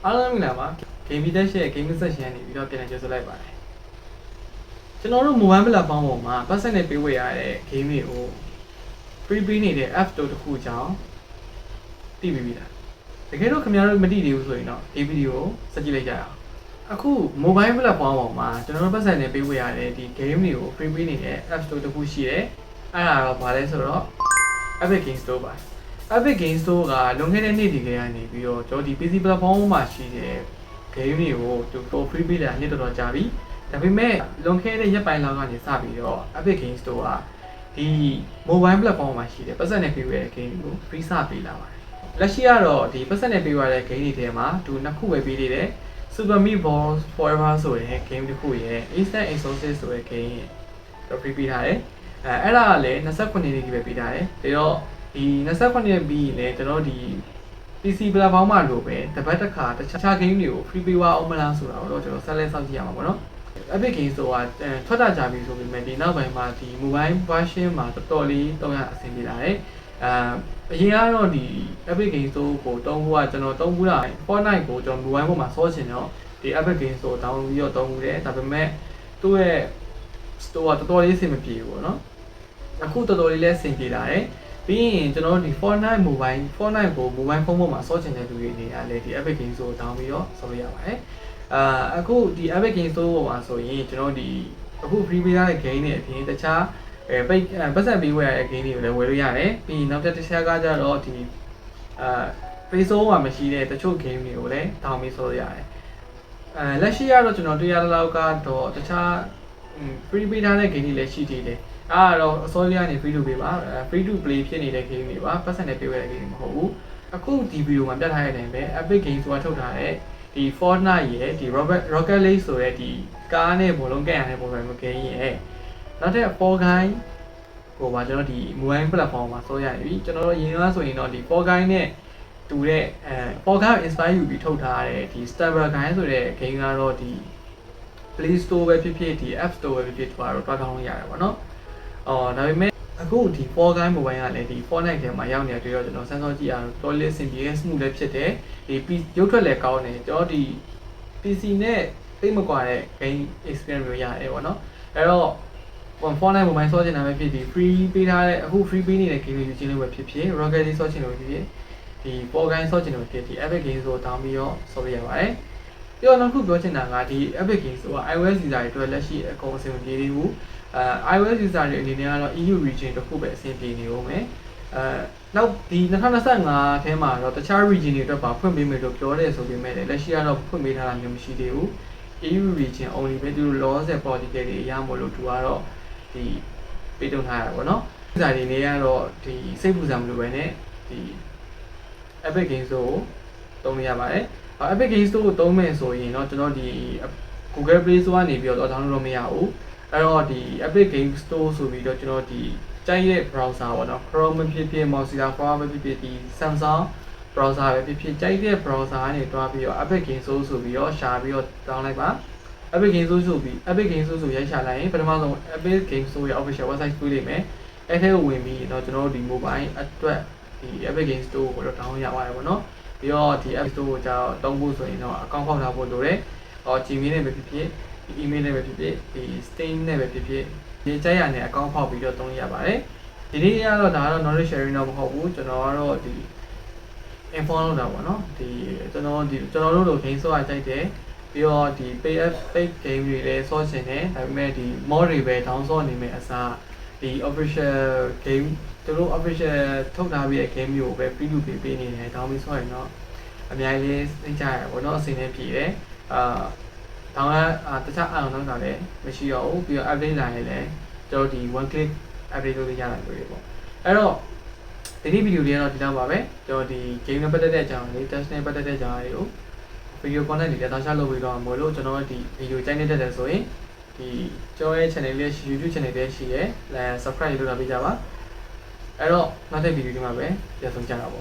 အားလုံးမင်္ဂလာပါ Game Session ရဲ့ Game Session ကနေပြီးတော့ပြန်လည်ကြိုဆိုလိုက်ပါတယ်ကျွန်တော်တို့ mobile platform ပေါ်မှာ person နဲ့ပေးဝေရတဲ့ game တွေကို free ပေးနေတဲ့ app တို့တစ်ခုကြောင့်သိပြီးပြီလားတကယ်တော့ခင်ဗျားတို့မသိသေးဘူးဆိုရင်တော့ဒီဗီဒီယိုကိုစကြည့်လိုက်ကြရအောင်အခု mobile platform ပေါ်မှာကျွန်တော်တို့ person နဲ့ပေးဝေရတဲ့ဒီ game တွေကို free ပေးနေတဲ့ app တို့တစ်ခုရှိတယ်အဲ့ဒါတော့ဘာလဲဆိုတော့ Epic Game Store ပါEpic Game Store ကလွန်ခဲ့တဲ့နေ့ဒီကနေ့ကနေပြီးတော့ကျွန်တော်ဒီ PC platform မှာရှိတဲ့ game တွေကိုသူ free ပေးတာနေ့တော်တော်ကြာပြီဒါပေမဲ့လွန်ခဲ့တဲ့ရက်ပိုင်းလောက်ကနေစပြီးတော့ Epic Game Store ကဒီ mobile platform မှာရှိတဲ့ပတ်စံနဲ့ပေးရတဲ့ game ကို free စပေးလာပါတယ်လက်ရှိကတော့ဒီပတ်စံနဲ့ပေးရတဲ့ game တွေထဲမှာသူနှစ်ခုပဲပေးသေးတယ် Super Meat Ball Forever ဆိုတဲ့ game တစ်ခုရဲ့ Instant Exorcist ဆိုတဲ့ game ကို free ပေးထားတယ်အဲ့ဒါကလည်း29နှစ်ကြီးပဲပေးထားတယ်ဒါတော့ဒီ29ရက်ပြီးရင်လည်းကျွန်တော်ဒီ PC platform မှာလိုပဲတပတ်တစ်ခါတခြား game တွေကို free ပေးသွားအောင်မလားဆိုတာတော့ကျွန်တော်ဆက်လက်စောင့်ကြည့်ရမှာပေါ့နော် Epic Game Store ကထွက်တာကြပြီဆိုပေမဲ့ဒီနောက်ပိုင်းမှာဒီ mobile version မှာတော်တော်လေးတော့ရအဆင်ပြေလာတယ်အရင်ကတော့ဒီ Epic Game Store ကိုတုံးဖို့ကကျွန်တော်တုံးဘူးတာ Fortnite ကိုကျွန်တော် mobile ပေါ်မှာဆော့ချင်တော့ဒီ Epic Game Store download ပြီးတော့တုံးဘူးတယ်ဒါပေမဲ့သူ့ရဲ့ store ကတော်တော်လေးအဆင်မပြေဘူးပေါ့နော်အခုတော်တော်လေးလည်းအဆင်ပြေလာတယ်ပြီးရင်ကျွန်တော်တို့ဒီ Fortniteကို mobile phone ပေါ်မှာဆော့ချင်တဲ့လူတွေနေရာလေဒီ Epic Game Store တောင်းပြီးတော့ဆော့လို့ရပါတယ်အခုဒီ Epic Game Store ပေါ်မှာဆိုရင်ကျွန်တော်ဒီအခု free ပေးထားတဲ့ game တွေအပြင်တခြားပတ်စံပေးဝယ်ရတဲ့ game တွေကိုလည်းဝယ်လို့ရတယ်ပြီးရင်နောက်တစ်ခြားကကြတော့ဒီPlay Store မှာမရှိတဲ့တချို့ game တွေကိုလည်းတောင်းပြီးဆော့လို့ရတယ်လက်ရှိကတော့ကျွန်တော်တွေ့ရတဲ့လောက်ကတော့တခြားfree ပေးထားတဲ့ game တွေလည်းရှိသေးတယ်အဲ့တော့အစောကြီးကနေ free to play ပါ free to play ဖြစ်နေတဲ့ game တွေပါပတ်စံနဲ့ပေးဝယ်တဲ့ game တွေမဟုတ်ဘူးအခုဒီဗီဒီယိုမှာပြထားတဲ့အတိုင်းပဲ Epic Games ကထုတ်ထားတဲ့ဒီ Fortnite ရဲ့ဒီ Rocket League ဆိုတဲ့ဒီကားနဲ့ဘောလုံးကဲ့ရတဲ့ပုံစံမျိုး game ရဲ့နောက်ထပ် Fall Guys ကိုပါကျွန်တော်ဒီ mobile platform မှာဆော့ရပြီကျွန်တော်တို့ရင်သွားဆိုရင်တော့ဒီ Fall Guys နဲ့တူတဲ့Fall Guys inspire ယူပြီးထုတ်ထားတဲ့ဒီ Stable Guys ဆိုတဲ့ game ကတော့ဒီ Play Store ပဲဖြစ်ဖြစ်ဒီ App Store ပဲဖြစ်ဖြစ်တော့တွားကောင်းလို့ရတယ်ပေါ့နော်ဒါပေမဲ့အခုဒီ Fall Guys mobile ကလည်းဒီ Fortnite ထဲမှာရောက်နေတဲ့တွေ့တော့ကျွန်တော်စမ်းစောကြည့်ရအောင်တော်လေးအဆင်ပြေ smooth လည်းဖြစ်တယ်ဒီရုပ်ထွက်လည်းကောင်းတယ်ကျွန်တော်ဒီ PC နဲ့သိမကွာတဲ့ game experience မျိုးရတယ်ပေါ့နော်အဲ့တော့ Fortnite mobile ဆော့ချင်တာပဲဖြစ်ဒီ free ပေးထားတဲ့အခု free ပေးနေတဲ့ game တွေယူခြင်းလို့ပဲဖြစ်ဖြစ် Rocket League ဆော့ချင်လို့ဖြစ်ဖြစ်ဒီ Fall Guys ဆော့ချင်လို့ဖြစ်ဒီ Epic Games ကိုတောင်းပြီးတော့ဆော့လို့ရပါတယ်ပြီးတော့နောက်တစ်ခုပြောချင်တာကဒီ Epic Games က iOS user တွေအတွက်လက်ရှိအကုန်အဆင်ပြေသေးဘူး iOS user တွေအနေနဲ့ကတော့ EU region တစ်ခုပဲအဆင်ပြေနေဦးမယ်နောက်ဒီ2025ထဲမှာတော့တခြား region တွေအတွက်ပါဖွင့်ပေးမယ်လို့ပြောတယ်ဆိုပေမဲ့လက်ရှိကတော့ဖွင့်ပေးထားတာမျိုးမရှိသေးဘူး EU region only ပဲသူတို့ law နဲ့ political တွေရမို့လို့သူကတော့ဒီပေးထုတ်ထားရတာပေါ့နော် user တွေနေကတော့ဒီစိတ်ပူစရာမလိုပဲနဲ့ဒီ Epic Games ကိုသုံးလို့ရပါတယ်Epic Games Store ကိုသုံးမယ်ဆိုရင်တော့ကျွန်တော်ဒီ Google Play Store ကနေပြီးတော့ download လုပ်မရဘူးအဲ့တော့ဒီ Epic Games Store ဆိုပြီးတော့ကျွန်တော်ဒီကြိုက်တဲ့ browser ပေါ့နော် Chrome ဖြစ်ဖြစ် Mozilla Firefox ဖြစ်ဖြစ်ဒီ Samsung browser ပဲဖြစ်ဖြစ်ကြိုက်တဲ့ browser ကနေတွားပြီးတော့ Epic Games Store ဆိုပြီးတော့ရှာပြီးတော့ download လိုက်ပါ Epic Games Store ဆိုပြီး Epic Games Store ဆိုရိုက်ရှာလိုက်ရင်ပထမဆုံး Epic Games Store ရဲ့ official website တွေ့လိမ့်မယ်အဲ့ထဲကိုဝင်ပြီးတော့ကျွန်တော်တို့ဒီ mobile အတွက်ဒီ Epic Games Store ကိုတော့ download ရပါတယ်ပေါ့နော်ပြီးတော့ဒီ App Store ကိုကြောက်တုံးဖို့ဆိုရင်တော့ account ဖောက်ထားဖို့လိုတယ်Gmail နဲ့ပဲဖြစ်ဖြစ်ဒီ email နဲ့ပဲဖြစ်ဖြစ်ဒီ Steam နဲ့ပဲဖြစ်ဖြစ်ဒီကြိုက်ရတဲ့ account ဖောက်ပြီးတော့သုံးရပါတယ်ဒီနေ့ကတော့ဒါကတော့ knowledge sharing တော့မဟုတ်ဘူးကျွန်တော်ကတော့ဒီ inform လုပ်တာပေါ့နော်ဒီကျွန်တော်တို့လို game ဆော့ရကြိုက်တယ်ပြီးတော့ဒီ paid game တွေလည်းဆော့ချင်တယ်ဒါပေမဲ့ဒီ mod တွေပဲ download နေမယ်အစားဒီ official game သူတို့ official ထုတ်ထားပြီးတဲ့ game မျိုးကိုပဲ free to play ပေးနေတယ်တောင်းပြီးဆော့ရင်တော့အများကြီးလေးသိကြရပါတော့အစီအစဉ်ပြေတယ်တောင်းတခြားအောင်တော့လည်းမရှိတော့ဘူးပြီးတော့ update လာရင်လည်းကျွန်တော်ဒီ one click update လုပ်လို့ရတာမျိုးတွေပေါ့အဲ့တော့ဒီနေ့ဗီဒီယိုလေးကတော့ဒီလောက်ပါပဲကျွန်တော်ဒီ game နဲ့ပတ်သက်တဲ့အကြောင်းလေး test နဲ့ပတ်သက်တဲ့အကြောင်းလေးကို video content တွေတောက်ချလုပ်ပြီးတော့မလို့ကျွန်တော်ဒီဗီဒီယိုကြိုက်နေတတ်တယ်ဆိုရင်ဒီကျွန်တော်ရဲ့ channel လေး YouTube channel လေးရှိရဲ subscribe လုပ်တာပေးကြပါအဲ့တော့နောက်တဲ့ဗီဒီယိုဒီမှာပဲပြန်ဆုံကြတာပေါ့